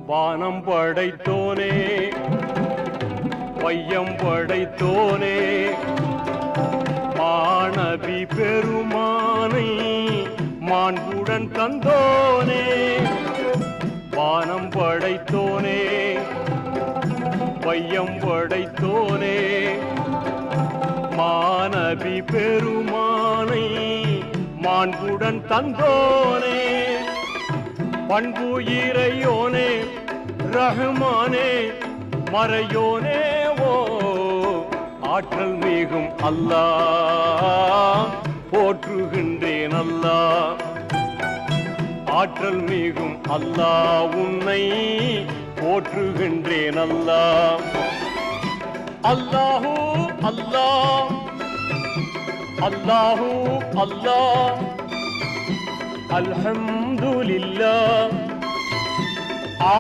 வானம் படைத்தோனே வையம் படைத்தோனே மாணவி பெருமானை மாண்புடன் தந்தோனே வானம் படைத்தோனே வையம் படைத்தோனே மாணவி பெருமானை மாண்புடன் தந்தோனே பண்பு இறையோனே ரஹ்மானே மறையோனே ஓ ஆற்றல் மிகும் அல்லாஹ் போற்றுகின்றேன் அல்லாஹ் ஆற்றல் மிகும் அல்லாஹ் உன்னை போற்றுகின்றேன் அல்லாஹ் அல்லாஹு அல்லாஹ் அல்லாஹு அல்லாஹ் அல்ஹம்துலில்லாஹ்